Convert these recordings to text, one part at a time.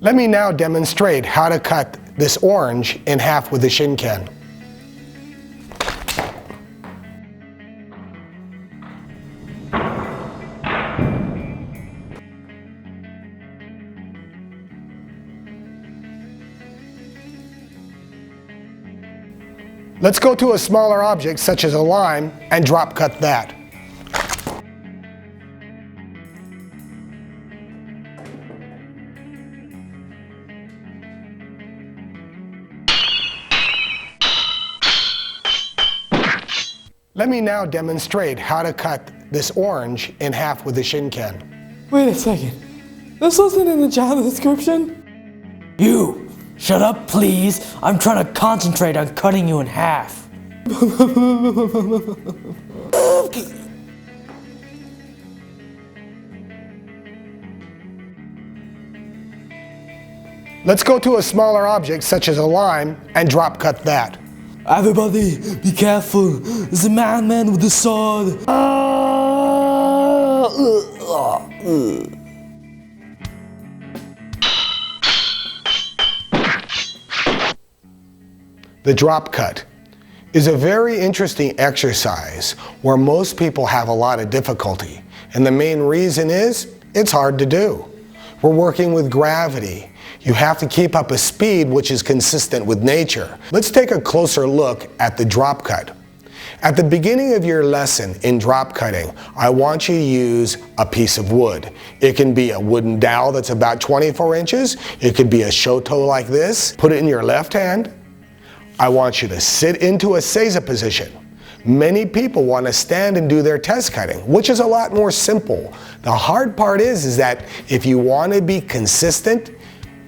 Let me now demonstrate how to cut this orange in half with a Shihan. Let's go to a smaller object such as a lime and drop cut that. Let me now demonstrate how to cut this orange in half with a Shihan. Wait a second. This wasn't in the job description? You! Shut up, please. I'm trying to concentrate on cutting you in half. Let's go to a smaller object such as a lime and drop cut that. Everybody, be careful. There's a madman with a sword. The drop cut is a very interesting exercise where most people have a lot of difficulty. And the main reason is it's hard to do. We're working with gravity. You have to keep up a speed which is consistent with nature. Let's take a closer look at the drop cut. At the beginning of your lesson in drop cutting, I want you to use a piece of wood. It can be a wooden dowel that's about 24 inches. It could be a shoto like this. Put it in your left hand. I want you to sit into a seiza position. Many people want to stand and do their test cutting, which is a lot more simple. The hard part is that if you want to be consistent,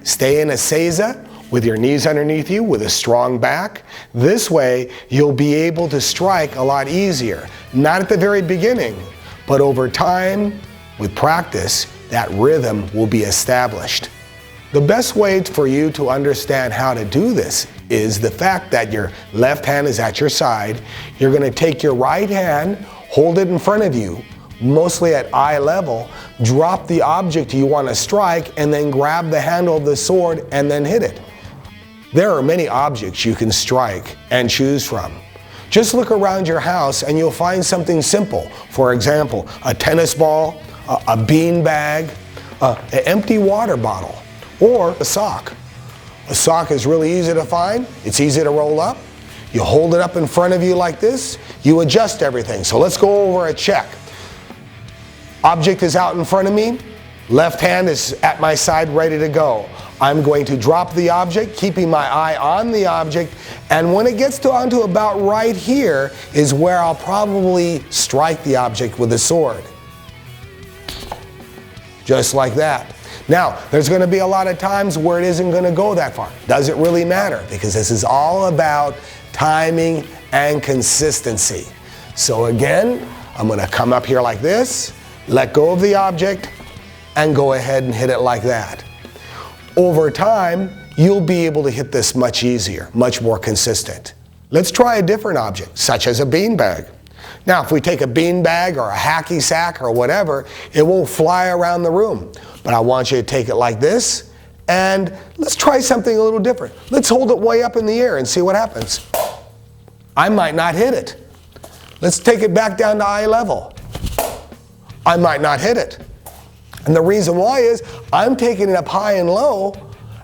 stay in a seiza with your knees underneath you with a strong back. This way you'll be able to strike a lot easier. Not at the very beginning, but over time, with practice, that rhythm will be established. The best way for you to understand how to do this is the fact that your left hand is at your side. You're going to take your right hand, hold it in front of you, mostly at eye level, drop the object you want to strike, and then grab the handle of the sword and then hit it. There are many objects you can strike and choose from. Just look around your house and you'll find something simple. For example, a tennis ball, a bean bag, an empty water bottle, or a sock. A sock is really easy to find. It's easy to roll up. You hold it up in front of you like this. You adjust everything. So let's go over a check. Object is out in front of me. Left hand is at my side ready to go. I'm going to drop the object, keeping my eye on the object, and when it gets onto about right here is where I'll probably strike the object with the sword. Just like that. Now, there's going to be a lot of times where it isn't going to go that far. Doesn't really matter because this is all about timing and consistency. So again, I'm going to come up here like this, let go of the object, and go ahead and hit it like that. Over time, you'll be able to hit this much easier, much more consistent. Let's try a different object, such as a beanbag. Now, if we take a beanbag or a hacky sack or whatever, it won't fly around the room. But I want you to take it like this, and let's try something a little different. Let's hold it way up in the air and see what happens. I might not hit it. Let's take it back down to eye level. I might not hit it. And the reason why is I'm taking it up high and low,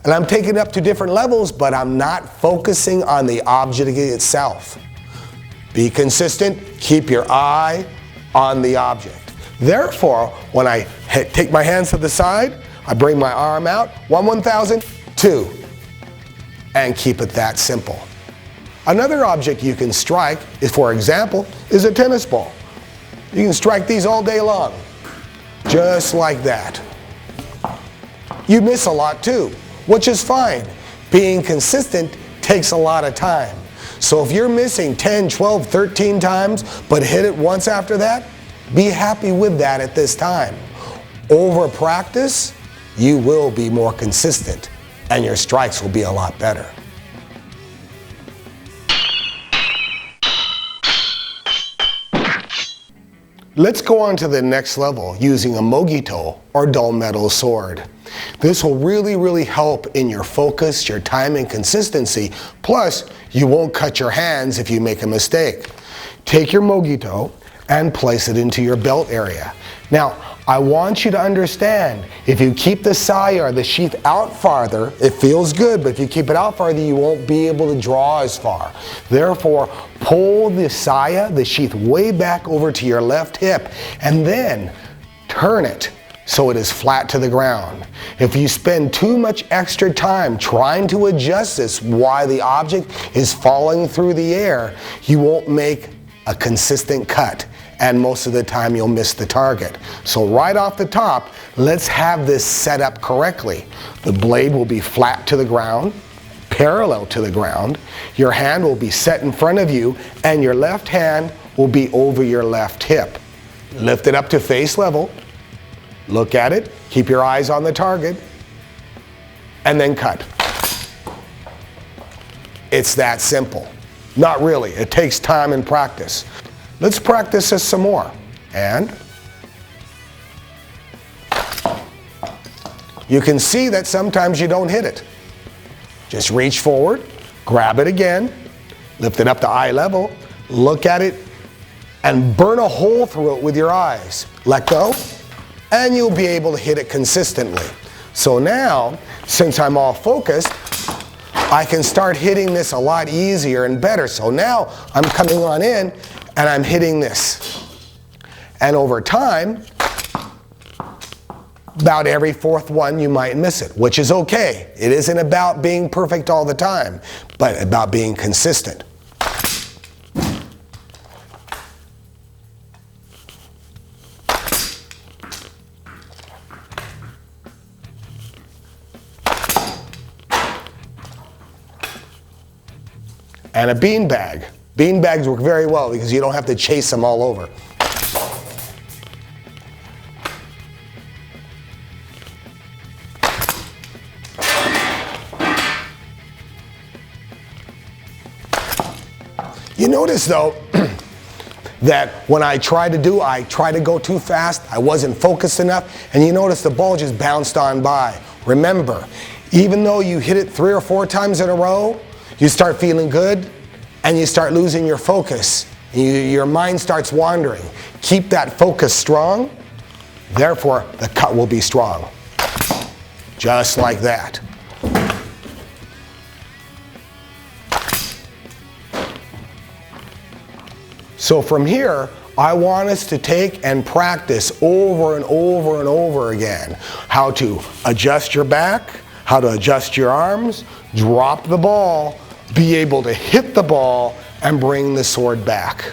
and I'm taking it up to different levels, but I'm not focusing on the object itself. Be consistent, keep your eye on the object. Therefore, when I take my hands to the side, I bring my arm out, 1/1000, 2, and keep it that simple. Another object you can strike, for example, is a tennis ball. You can strike these all day long, just like that. You miss a lot too, which is fine. Being consistent takes a lot of time. So if you're missing 10, 12, 13 times, but hit it once after that, be happy with that at this time. Over practice, you will be more consistent and your strikes will be a lot better. Let's go on to the next level using a mogito or dull metal sword. This will really help in your focus, your time and consistency, plus you won't cut your hands if you make a mistake. Take your mogito and place it into your belt area. Now, I want you to understand, if you keep the saya or the sheath out farther, it feels good, but if you keep it out farther, you won't be able to draw as far. Therefore, pull the saya, the sheath, way back over to your left hip, and then turn it so it is flat to the ground. If you spend too much extra time trying to adjust this while the object is falling through the air, you won't make a consistent cut, and most of the time you'll miss the target. So right off the top, let's have this set up correctly. The blade will be flat to the ground, parallel to the ground. Your hand will be set in front of you, and your left hand will be over your left hip. Lift it up to face level. Look at it, keep your eyes on the target, and then cut. It's that simple. Not really, it takes time and practice. Let's practice this some more. And you can see that sometimes you don't hit it. Just reach forward, grab it again, lift it up to eye level, look at it, and burn a hole through it with your eyes. Let go, and you'll be able to hit it consistently. So now, since I'm all focused, I can start hitting this a lot easier and better. So now I'm coming on in and I'm hitting this. And over time, about every fourth one you might miss it, which is okay. It isn't about being perfect all the time, but about being consistent. And a beanbag. Beanbags work very well because you don't have to chase them all over. You notice though that when I try to go too fast, I wasn't focused enough, and you notice the ball just bounced on by. Remember, even though you hit it 3 or 4 times in a row, you start feeling good, and you start losing your focus. Your mind starts wandering. Keep that focus strong, therefore the cut will be strong. Just like that. So from here, I want us to take and practice over and over and over again how to adjust your back, how to adjust your arms, drop the ball, be able to hit the ball, and bring the sword back.